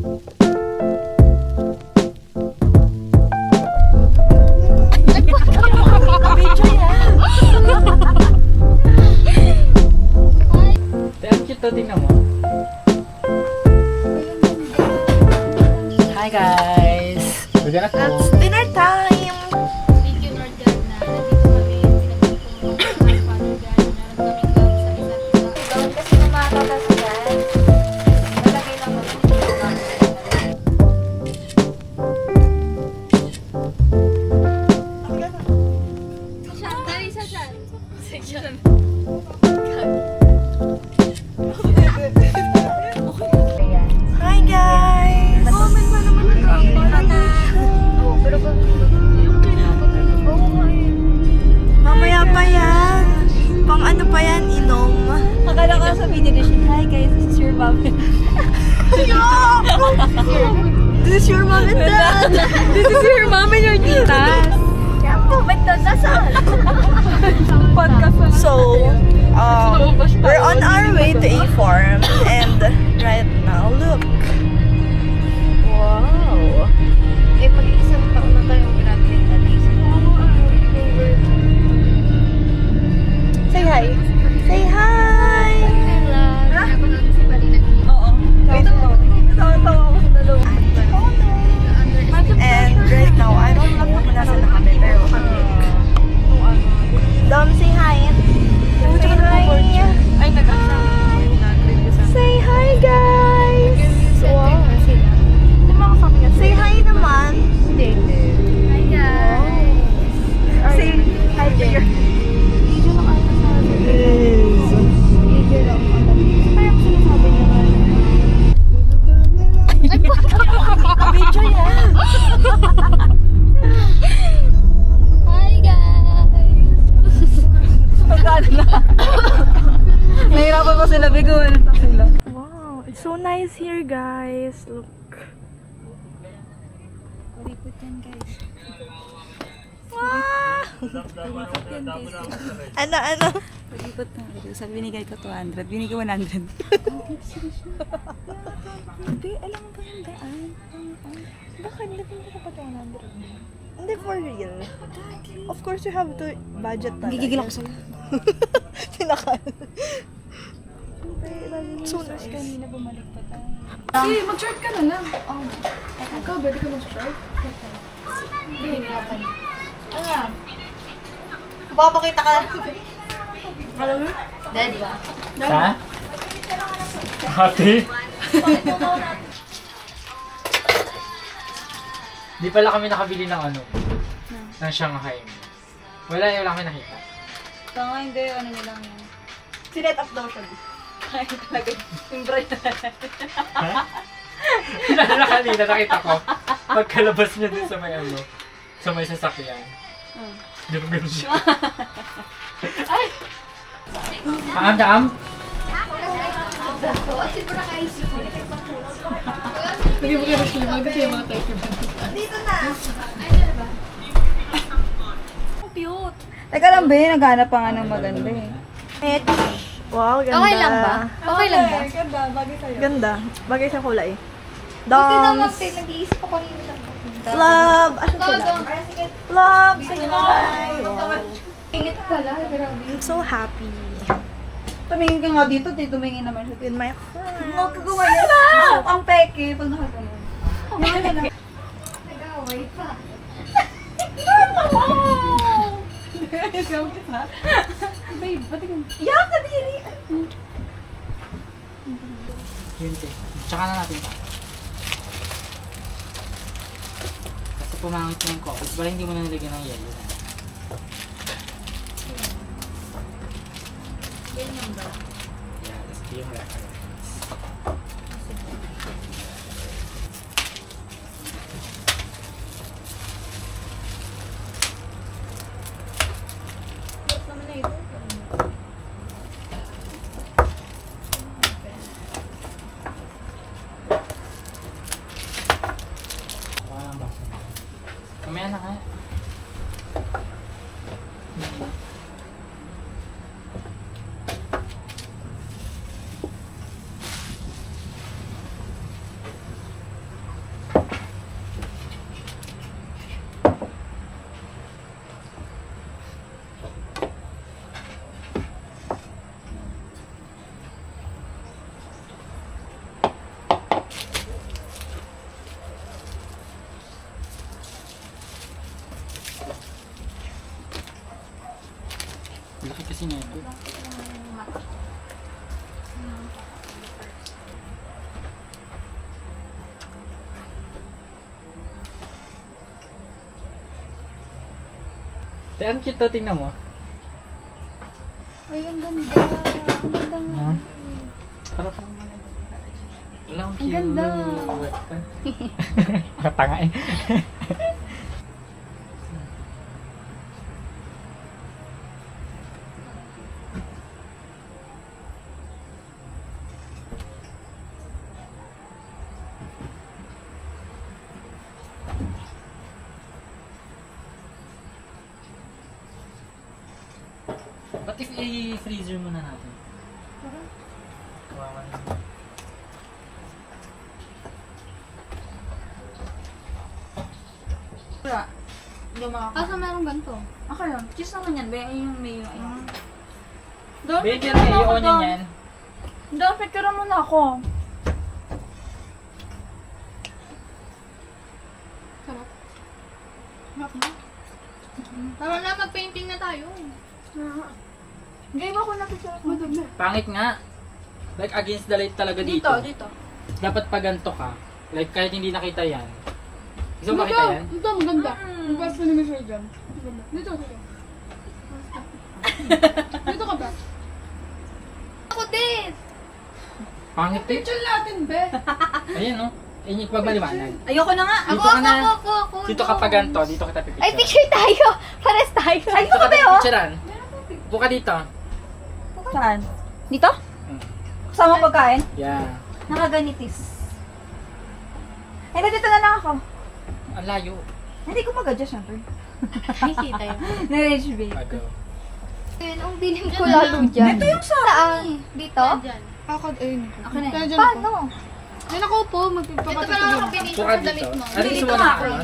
Video yan. Ang cute to, tingnan mo. Hi guys! Pwede na po. It's dinner time. Thank you, Lord God, na nandito kami pinagtutulungan ng Father God, na naramdamin kami sa isa't isa. Doon kasi kumakakasyan. Malagay lang naman yung namin. Dali sa chat. Section. Hi guys! Comment mo naman ang Pero mamaya pa yan. Pang ano pa yan, inom. Akala ko sa video na siya, hi guys, this is your mom. This is your mom and dad. This is your mom and your titas. Kaya po, ba't doon nasaan? Podcast na. So, we're on our way to a farm and right now, look. Wow. Eh, mag-iisang taon na tayong graduate na least. Say hi. Say hi. Hello. Napanood si Palina. Oo. Wait. Tawa-tawa ako sa dalawa. And right now, I don't know kung nasa na kami, pero kami. Dom, say hi. Say hi. Ay, nag-asama. Say hi, guys. Wow. Say hi naman. Hi guys. Say hi there. Video yan. Hi guys. Magkano na? Nahirapan ko sila, biguan pa sila. Wow, it's so nice here, guys. Look. Palipot yan, guys. Wow. Ano? Palipot na. Sabi, binigay ko 200. Binigay 100. Hindi, alam mo ba yung daan? Bakit? Hindi ko pa 100. Hindi, for real. Of course, you have to budget talaga. Gigigil ako sa'yo. Tinakal. So nice. Kanina bumalik pa tayo. Sige, mag-short ka na lang. Ikaw, pwede ka mag-short? Hindi, hirapan. Papakita ka. Dead ba? Ha? Ate? Di pala kami nakabili ng ano? Ng Shanghai. Wala kami nakita. Tanga, hindi. Ano nilang yan? Sinet up daw siya. Ay, talaga. Yung bright na. Ha? Kilala na kanina, nakita ko. Pagkalabas niya din sa may ano, sa may sasakyan. Di ba ganun siya? Kaam? Hindi mo kaya sila kasi yung mga type Dito na. Cute. Teka lang, be. Naghanap pa nga ng maganda eh. Wow, ganda. Okay lang ba? Okay lang ba? Ganda, bagay sa'yo. Ganda. Bagay sa kulay. Buti naman, Doms. nag-iisip ako kanina lang. Love. Asan si Love? Love. Say hi. Wow. Ingit pala, grabe. I'm so happy. Tumingin ka nga dito, tumingin naman siya. With my friends. Huwag ka gumaya. Ang peke, pag nakaganon. Nag-away pa. Babe, pati ka. Yak ka diri. Yun te. Tsaka na natin. Kasi pumangit na yung coffee. Bala hindi mo na nilagyan ng yellow. Ganyan ba? Yeah, that's yung reference. Mamaya na nga. sinete. Te, ang cute to, tingnan mo. Ay, ang ganda. Ang ganda nga. Huh? Parang wala, ang cute. ganda. Tanga eh. Ba't if i-freezer muna natin? Kawawa naman. Wala. Hindi makaka... Kaso meron ganito. Ako lang. Cheese naman yan. Ba yung mayo. Doon, Baby, may onion yan. Doon, picture mo na ako. Sarap. Tama na, mag-painting na tayo. Game ako na picture mo. Pangit nga. Like against the light talaga dito. Dito. Dapat pa ganito ka. Like kahit hindi nakita yan. Gusto mo makita yan? Ito, maganda. Ang basta ni Michelle dyan. Dito. Dito ka ba? Ako din! Pangit eh. Picture natin, be! Ayan no. Ayun yung pagmaliwanag. Ayoko na nga. Dito ka na. Dito ka pa ganito. Dito kita pipicture. Ay, picture tayo! Pares tayo! Ay, Dito ka pipicturean. Buka dito. Saan? Dito? Hmm. Kasama pagkain? Yeah. Nakaganitis. Hindi, dito na lang ako. Ang layo. Hindi ko mag-adjust, syempre. Nakikita yun. Na-HB. Bago. Ayun, ang dilim ko lalo dyan. Ito yung sa akin. Dito? Ako, ayun. Ako na eh. Paano? Diyan ako po, magpapatutulog. Buka dito. Ano gusto mo na ano?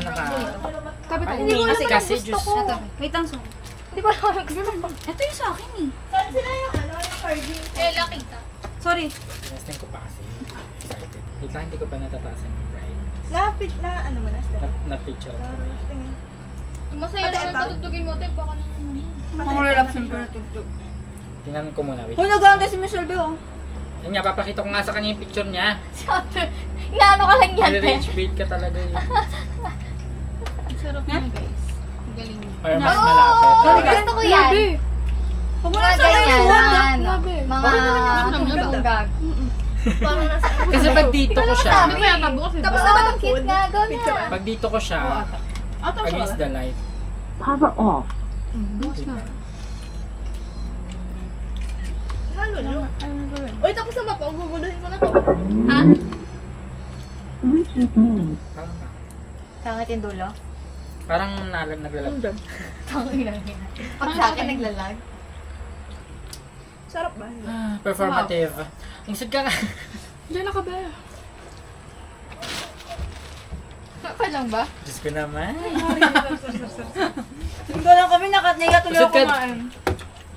Tabi tayo. Hindi kasi kasi juice. Ito. Wait lang, so. Hindi ko alam gusto mo. Ito yung sa akin eh. Saan sila yung charging? Eh, nakita. Sorry. Nesting ko pa kasi. Excited. Wait lang, hindi ko pa natataasan yung bright. Lapit na, ano mo na, Steph? Na-picture ko. Tingin. Masaya naman patutugin mo, te. Baka naman. Mga relax yung tugtog. Tingnan ko muna. Wait. Kung nag-aantay si Michelle Beo. Yan nga, papakita ko nga sa kanya yung picture niya. Inaano ka lang yan, te. Nire-rage bait ka talaga eh. Sarap na, guys. Galing mo. Or mas malapit. Sorry, guys. Gusto ko yan. Huwag mo Mga na sa ganyan. Grabe. Mga tunggag. Parang nasa... Kasi pag dito ko siya, Ano ba yan? Tabukas eh. Tapos naman ang cute nga. Go na. pag dito ko siya, against the light. Halo, no? Uy, tapos na ba pa? Guguluhin ko na to. Ha? Parang, Tangit yung dulo. parang naglalab. Pag sa akin naglalag. Sarap ba? Performative. Ang sad ka nga. Diyan na ka ba? Pa lang ba? Diyos ko naman. Hindi ko lang kami nakatniga tuloy ako Busog ka. kumain.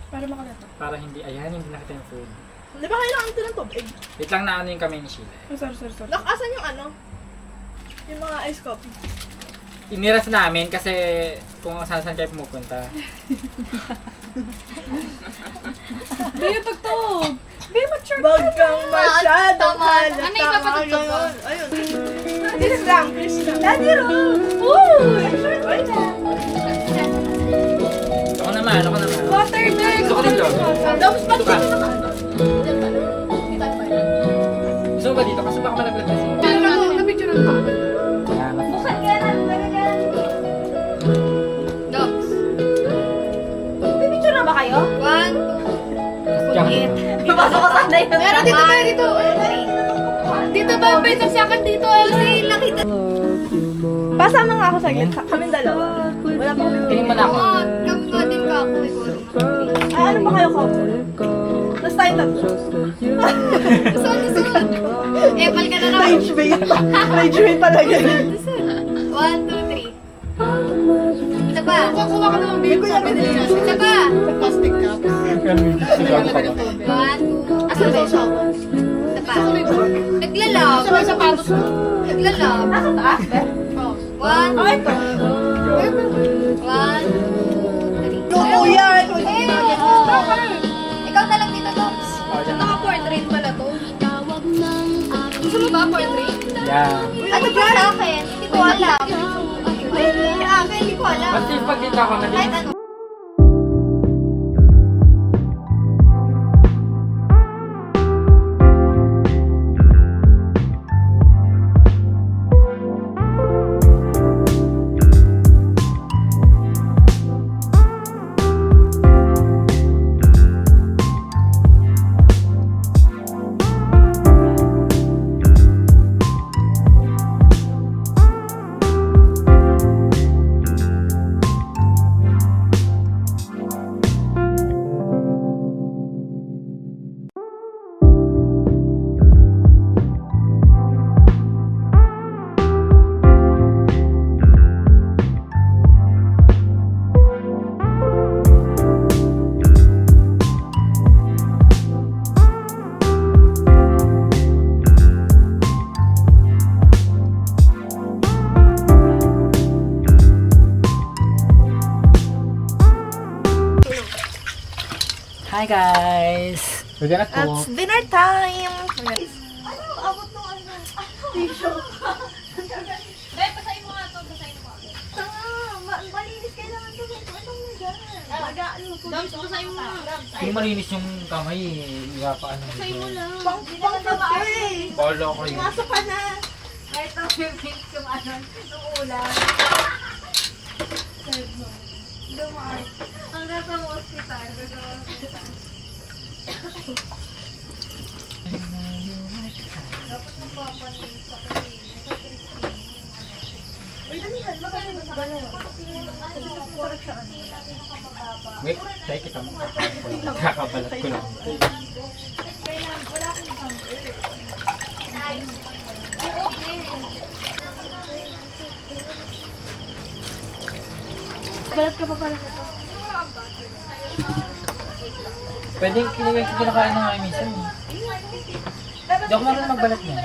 Para makalata. Para hindi, ayan, hindi nakita yung food. Di ba kailangan ito ng tubig? Wait lang na ano yung kamay ni Sheila. Sorry. Asan yung ano? Yung mga ice coffee. Iniras namin kasi kung saan kayo pumupunta. Bayo, tugtog! Wag kang masyadong Tama. halata. Ano yung papatugtog ko? Ayun. Please lang. Daddy Ro! Ako naman. Water bag! Gusto ko din doon. Tapos ba't Ito ka. dito naman? Gusto mo ba dito? Kasi baka malaglag kasi. Napicturean ka. Buksan ka na. Talaga. Dogs. Pipicture na ba kayo? 1, 2. Yan. Papasok ko sana yun. Meron dito, meron dito. Dito ba? Pwede sa akin dito. Kasi nakita. Pasama nga ako sa gitna. Kaming dalawa. Wala pa kami. Tingin mo na ako. Oo, kami nga din ka ako. Ah, ano ba kayo couple? Tapos tayo tatlo. Susunod. Epal ka na naman. Rage bait. Rage bait talaga yun. 1, 2, 3. Isa pa. Kukuha ka naman bayo. Sabi nila yan. Isa pa. Plastic cup. 1, 2. Asa ba siya? Isa pa. Naglalab. Sa mga sapatos mo. Naglalab. Nasa taas, be? 1, Ay, ito. 1, 2, 3. Kuya, ito. Eh, oo. ba for drink? Yeah. Ano ba sa akin? Hindi ko alam. Hindi ko alam. Basta yung pagkita ko, Kahit malinis. ano. Hi guys! We're gonna cook. It's dinner time! Be, basahin mo nga ito. Basahin mo. Malinis kailangan ito. Itong nagyan. Dams, basahin mo nga. Kung malinis yung kamay, iba pa ano. Basahin mo lang. Pang eh. Bolo ko yun. Pumasok ka na. Kahit ang favorite yung ano, yung ulam. Hanggang sa hospital. Wait, tayo kita mo. Kakabalat ko lang. Balat ka pa pala nito. Pwedeng kinakain na nga minsan. Hindi ako marunong magbalat niya.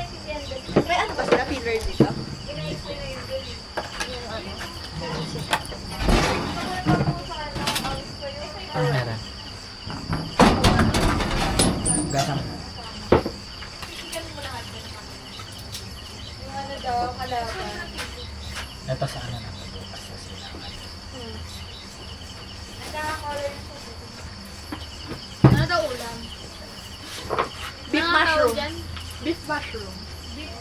May ano ba sila? Filler dito? Ano meron? Gasang. Yung ano daw, kalaban. Ito sa ano na. Ano daw ulam? Beef Ano tawag mushroom. dyan? Beef mushroom.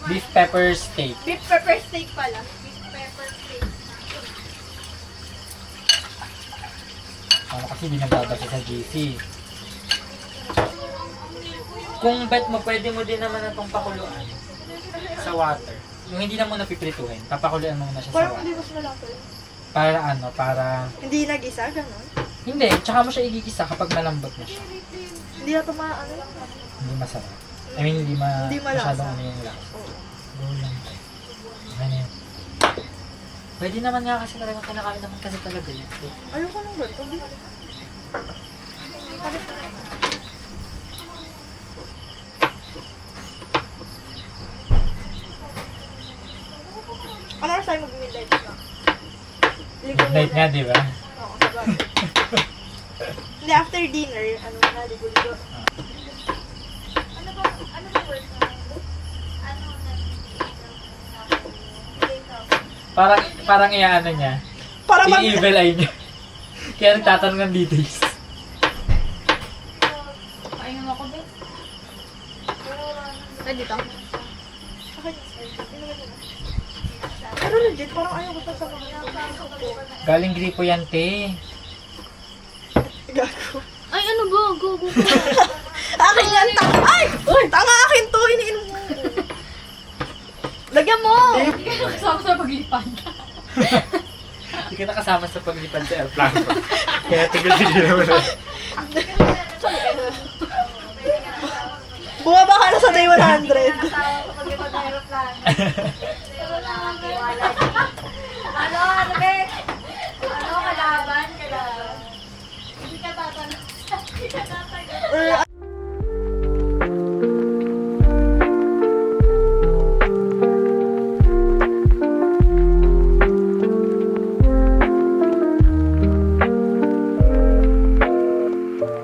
Beef pepper steak. Beef pepper steak pala. Beef pepper steak. Ano kasi di nagbabasa sa GC. Kung bet mo, pwede mo din naman itong pakuluan sa water. Yung hindi na mo napiprituhin, papakuluan mo na siya sa Parang water. hindi mas malaki. Para ano, para... Hindi nag-isa, gano'n. Hindi, tsaka mo siya igigisa kapag malambot na siya. Hindi na ito ano. Hindi masarap. I mean, hindi Hindi malasa. masyadong ano yung lasa. Oo. Go lang. Ano yun? Pwede naman nga kasi talaga kinakain naman kasi talaga yun. Ayoko nang ganito. Ano oras tayo mag-midnight na? Midnight nga, di ba? Oo, sabagay. Hindi, after dinner, ano na, ligo-ligo. Ano ba word mo? Ano na? Parang iaano niya. Para Yung mag... evil eye niya. Kaya nagtatanong ng details. Ayun ako din. Pwede dito? Okay, inumin mo na. Pero legit, parang ayoko pa sa mga Galing gripo yan, te. gago. Ay, ano ba? Go. Akin yan, tanga! Ay! Uy! Tanga akin to! Iniinom mo! Lagyan mo! Kasama sa paglipan. Hindi ka nakasama sa paglipad sa airplane. Kaya tigil-tigil mo na. Bumaba ka na sa day 100. Ano, Beck? Ano, kalaban? Hindi ka tatanong.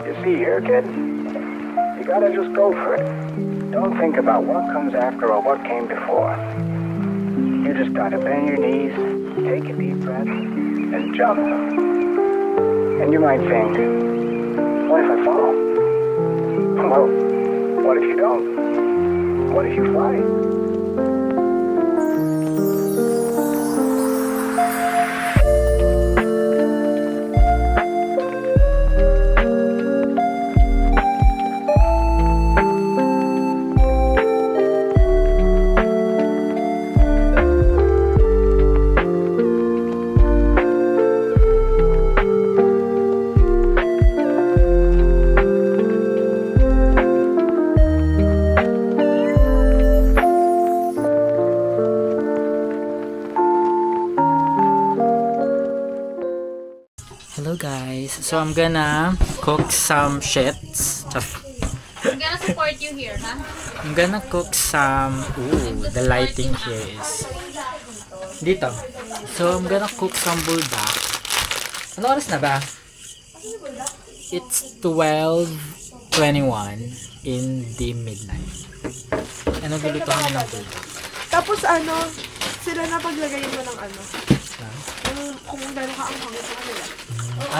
You see here, kid, you gotta just go for it. Don't think about what comes after or what came before. You just gotta bend your knees, take a deep breath, and jump. And you might think, what if I fall? Well, what if you don't? What if you fly? Hello guys, so I'm gonna cook some shits. I'm gonna support you here, ha? I'm gonna cook some. Ooh, the lighting here is dito. So I'm gonna cook some buldak. Ano oras na ba? It's 12:21 in the midnight. Ano guluto kami ng buldak? Tapos sila na paglagay mo ng kung gano'n ka ang hangin sa kanila.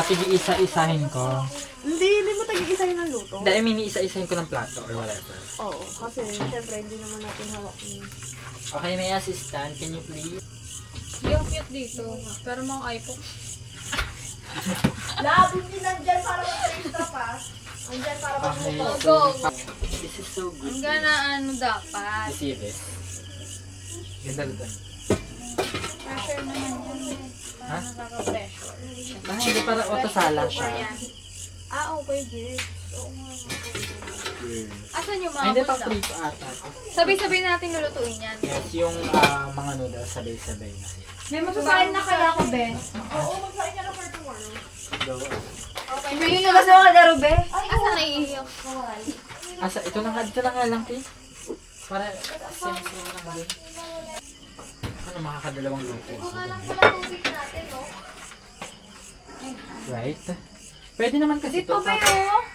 Tig-isa-isahin ko. Hindi mo tag-iisahin ng luto. Hindi, I mean, isa-isahin ko ng plato or whatever. Oo, kasi syempre hindi naman natin hawak ni... Okay, may assistant. Can you please? Yung cute dito. Pero mga iPhone. Labo din nandyan para mag-taste pa. Nandyan para Okay, mag-taste. so, Go. this is so good. I'm gonna dapat. You see this? Ganda ganda. Pressure naman yan. Ha? Nakaka-pressure. Hindi para autosala siya. Okay, good. Oo nga. Asan yung mga Ay, hindi pa buldak? prito ata. Sabay-sabay natin lulutuin yan. Yes, yung mga noodles sabay-sabay na siya. May masasahin na kaya ako, be. Oo, magsain ka na for tomorrow. Okay. Yun yung kasi ako laro, be. Asan naiiyak? Asa, ito na nga lang, Ti. Para, same-same lang din. Ano, makakadalawang luto ako. Right? Pwede naman kasi Dito, be, oh.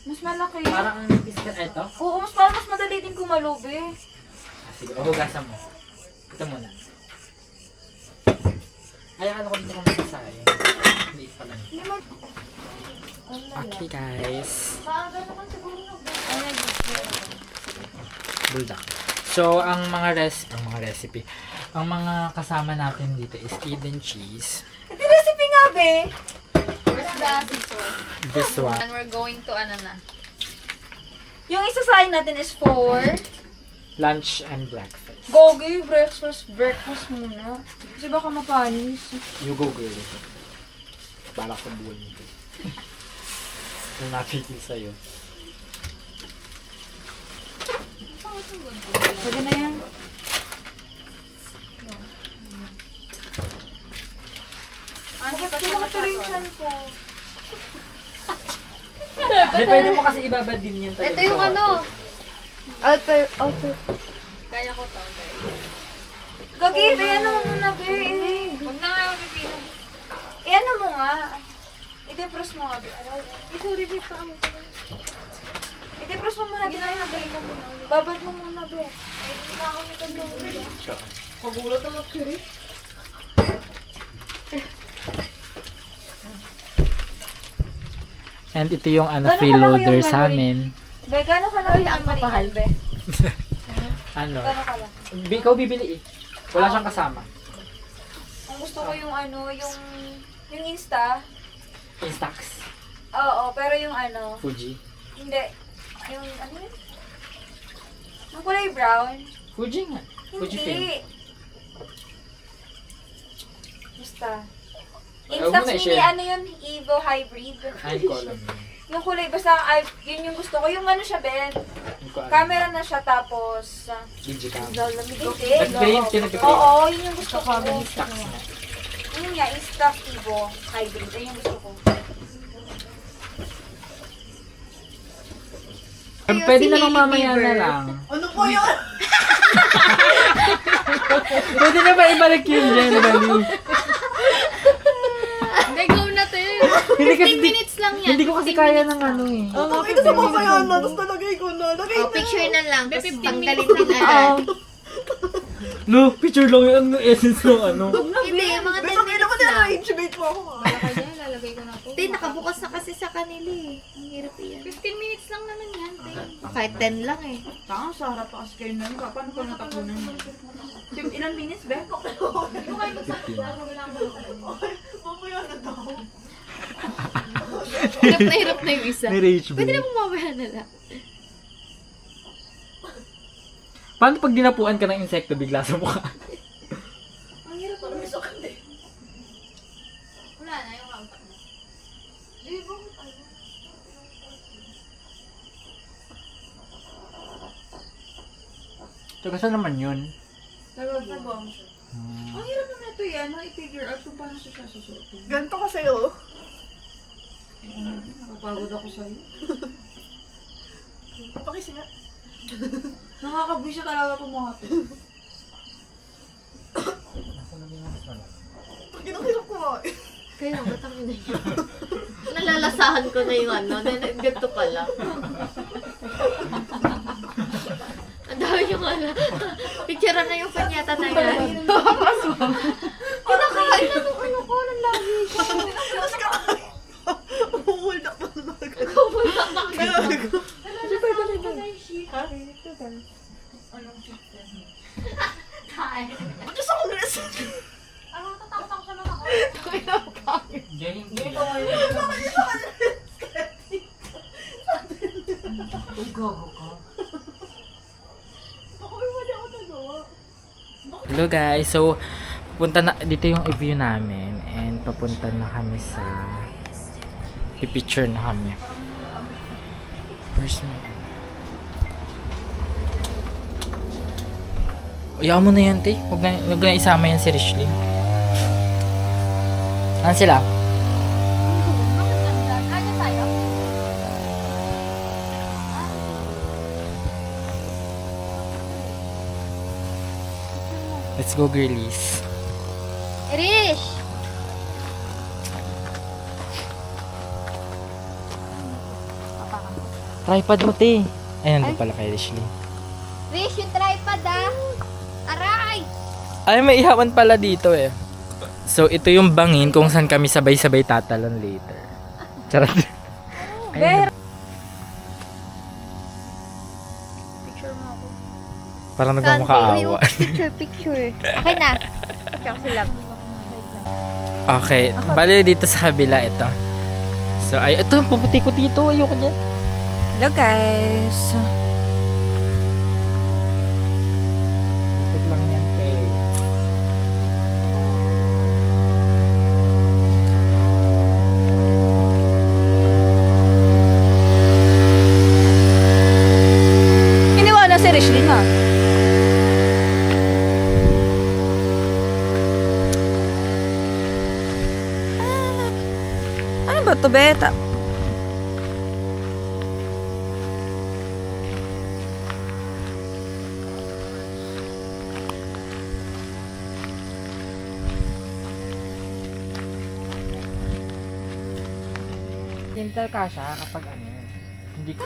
Mas malaki. Parang ang nipis ka. Ito? Oo, mas madali din kumalo, be. Sige, hugasan mo. Ito muna. Ay, akala ko dito kung masasayang. Hindi pala. Okay, guys. Buldak. So, ang mga recipe, ang mga kasama natin dito is Eden cheese. Ito recipe nga, be. Where's the scissors? This one. And we're going to ano na. Yung isasahin natin is for... Lunch and breakfast. Gogi, breakfast muna. Kasi baka mapanis. You go, girl. Balak sa buwan nito. Yung napitin sa'yo. Pwede na yan. Ano pa Hindi ko matuloy yung chan ko. Hindi, pwede mo kasi ibabad din yan. Ito yung ano. Outer. Kaya ko to. Gogi, be, ano mo muna, be. Huwag na nga yung pipino. Ano mo nga. I-depress mo nga, be. Ito rin pa ang I-depress mo muna, be. Babad mo muna, be. Magulat ang mag-curry. And ito yung Gano'n freeloader kalaki yung sa memory? amin. Be, gano'n ka lang ang papahal, be? Ano? Gano'n ka lang? Ikaw bibili eh. Wala siyang kasama. Ang gusto ko yung yung Insta. Instax. Oo, pero yung Fuji. hindi. Yung yun? Yung kulay brown. Fuji nga. Fuji film. Hindi. Basta. Ayaw Instax mo na mini, i-share. yun? Evo Hybrid. Ay, hindi ko alam. Yung kulay, basta yun yung gusto ko. Yung siya, Ben. Hindi ko alam. Camera na siya, tapos... Digital. hindi. Nag-print ka, nag-print. Oo, yun yung gusto ko. Instax na. Yun nga, Instax Evo Hybrid. Ayun yung gusto ko. Pwede na lang mamaya na lang. Ano po yun? Pwede na ba ibalik yun dyan? Hindi, go na to. Hindi kasi 15 minutes lang yan. Hindi ko kasi kaya ng ano eh. Ito sa mamaya na, tapos nalagay ko na. Lagay Oh, picture na lang. Tapos 15 tanggalin minutes din agad. No, picture lang yun. Ang essence ng ano. Hindi, mga 10 Basta kailan mo minutes lang. na-arrangement mo ako. Kaya lalagay ko na to. Hindi, nakabukas na kasi sa kanila eh. Ang hirap yan. 15 minutes lang naman yan. Kahit 10 lang eh. Tanga, sa harap pa kasi kayo na yun. Paano ko natapunan? Ilan minutes, be? Mamaya na daw. Hirap na yung isa. Ni-rage Pwede na bumabaya na lang. Paano pag dinapuan ka ng insekto bigla sa mukha? Wala na yung out. Tsaka saan naman yun? Nagagawa mo siya. Ang hirap naman ito yan. Na-figure out kung paano siya susuotin. Ganito ka sa'yo. Nakapagod ako sa'yo. Pakisi nga. Nakakabwisyo talaga itong mga ito. Kinakirap ko nga eh. Kaya ba't ang ina yun? Nalalasahan ko na yung ano. Ganito pala. Ang dami yung ano. Picture na yung panyata na yan. Pinakain na nung ano ko. Nang lagi ko. Tapos kakain. Hold up mo na agad. Kumulak na kayo. Ha? Kain. Ba't yung sunglas? Ano, tatakot ako sa mga ako. Hello guys, so punta na dito yung i-view namin and papunta na kami sa i-picture na kami. First Ayaw mo na yan, te. Huwag na isama yan si Rishley. Saan sila? Kaya tayo? Let's go, girlies. Irish! Tripod mo, te. Ay, nandun pala kay Rishley. Rish, yung tripod ah! Aray! Ay, may ihawan pala dito eh. So, ito yung bangin kung saan kami sabay-sabay tatalon later. Charot. Ayun. Picture mo ako. Parang nagmamakaawa. Picture. Okay na. Tsaka sila. Okay, bali dito sa kabila ito. So, ay, ito, puputi ko dito. Ayoko dyan. Hello guys. Ikot lang yan, te. Iniwala si Rishley nga. Ano ba ito, Beta? Dental ka siya kapag ano. Hindi ko.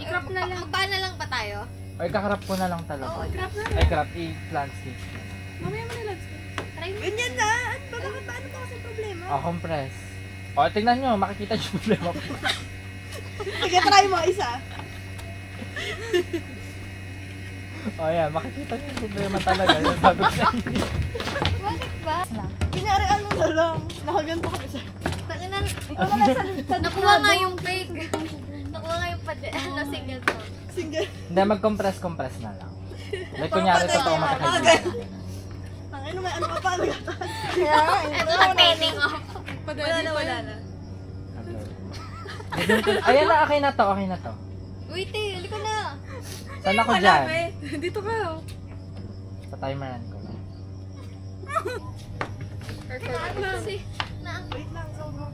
I-crop na lang. Magpaan na lang pa tayo? Ay, kakarap ko na lang talaga. Oo, i-crop na. Ay, crop. I-landscape. Mamaya mo na lang. Try mo. Ganyan na. Paano pa kasi problema? Compress. O, tingnan nyo. Makikita yung problema ko. Sige, try mo isa. O, yan. Makikita nyo yung problema talaga. Yung sabi ko sa inyo. Bakit ba? Kunyari ano na lang. Nakaganto ka siya. Ikaw na lang sa nakuha nga yung fake. Nakuha nga yung single to. Single. Hindi, mag-compress na lang. Like, kunyari, totoo makakaibigan. Ang ano may ano pa pa. Ito na painting oh. Wala na. Okay. Ayan na, okay na to, okay na to. Wait eh, halika na. Saan ako dyan? Dito ka. Sa timeran ko. Perfect. Kasi, Wait lang. So, go.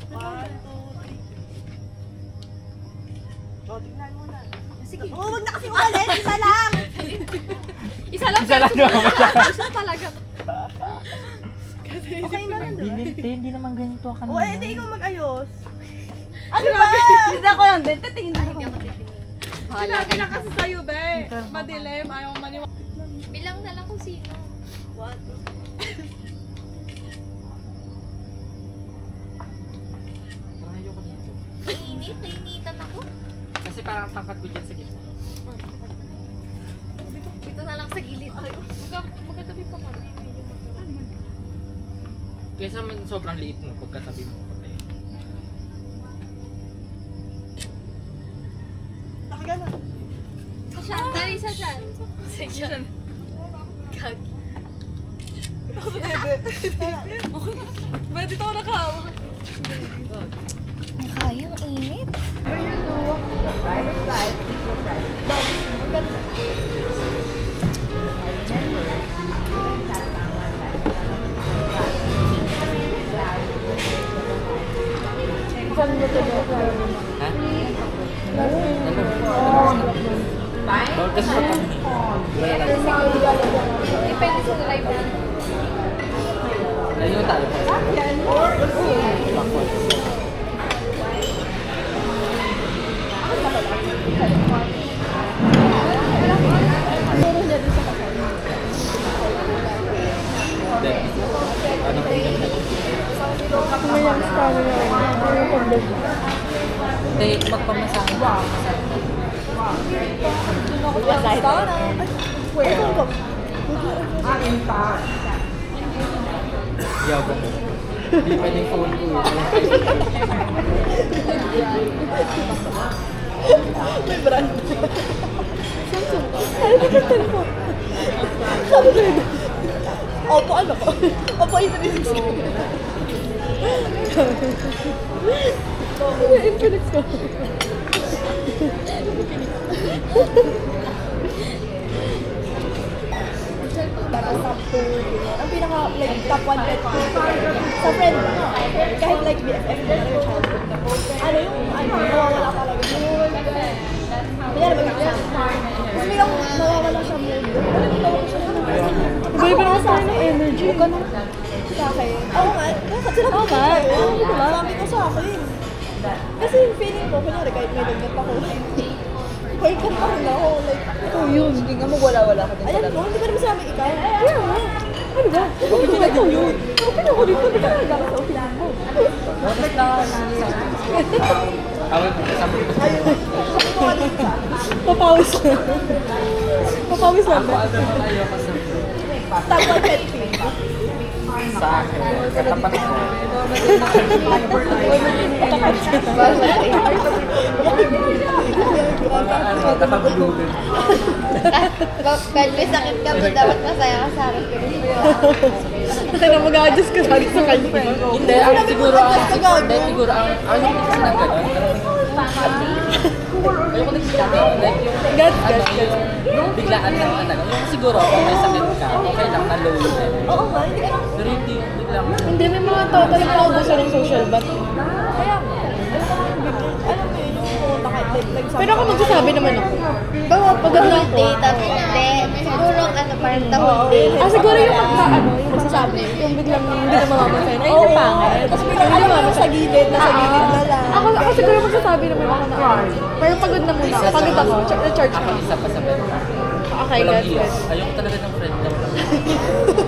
1, 2, 3. O, tignan mo na. sige. Oo, wag na kasi umalis. Isa lang. Isa lang Isa lang naman siya. Isa talaga. Okay na lang, diba? Hindi naman ganito ka O, di ikaw mag-ayos. Ano ba? Hindi ako lang din. Tatingin na ako. Sinabi na kasi sa'yo, be. Madilim, ayaw maniwala. Bilang na lang kung sino. What? Ayoko dito. Mainit, nainitan ako. Kasi parang tangkat ko dyan sa gitna. Dito na lang sa gilid. Magkatabi pa ka. Kesa man sobrang liit mo pagkatabi mo. Patay. Nakagana. Saan? Dali sa saan? Section. Kagi. Pwede ito nakahawak. Kaya, ang init. Ha? Bawal kasi pa kami. Depende sa library. Layo tayo. Ano po yun? Hindi, magpamasahe. Yawa mo. Hindi pwedeng phone ko. May brand. Samsung. Ano ba yung telephone? Sabi ko yun. Oppo, ano ko? Oppo A360. Infinix ko. Para sa ang pinaka like top 1 pet ko sa friend mo. Kahit like BFF na yung childhood. Ano yung nawawala talaga. Kaya naman kakasama. Kasi biglang nawawala siya mood. Iba-iba na sa akin ng energy. Huwag ka nung sa akin. Oo nga. Kasi sinabi ko. Sabi ko sa akin. Kasi yung feeling ko, kunyari kahit may lagnat ako. Kahit kanta ko na ako. Like, ikaw yun. Hindi nga magwala-wala ka din sa Ayan mo, hindi ka naman sabi ikaw. Kaya nga. Ano ba? Okay na ikaw yun. Okay na ako dito. Hindi ka nagkaka sa upilan mo. Awal mo, sabi ko. Papawis lang. Papawis lang. Ako ano mo tayo kasi Top 1 pet peeve. sa akin. Katapat ko. Ano, nakabulugan. Kahit may sakit ka mo, dapat masaya ka sa akin. Kasi na mag-a-adjust ka lagi sa kanya. Hindi, ang siguro ang ano ko kasi ng gano'n. Ayoko nagsigaw. Like yung yung biglaan ng ano. Yung siguro kung may sakit ka, okay lang na low level. Oo nga, hindi ka Pero hindi yung biglang. Hindi, may mga tao talaga naubusan ng social bat. Kaya, alam mo yun, yung pumunta kahit like, pero ako magsasabi naman ako. Bawa pag whole day, tapos hindi. Siguro ano, parang the whole day. Siguro yung yung magsasabi, yung biglang hindi na mamamansin. Ay, yung pangit. Tapos biglang alam mo, sa gilid na lang. Ako siguro magsasabi naman ako na, pero pagod na muna. Pagod ako, na-charge Ako ako. isa pa sa bed. Okay, Walang good. iyak. Ayoko talaga ng friend na walang iyak.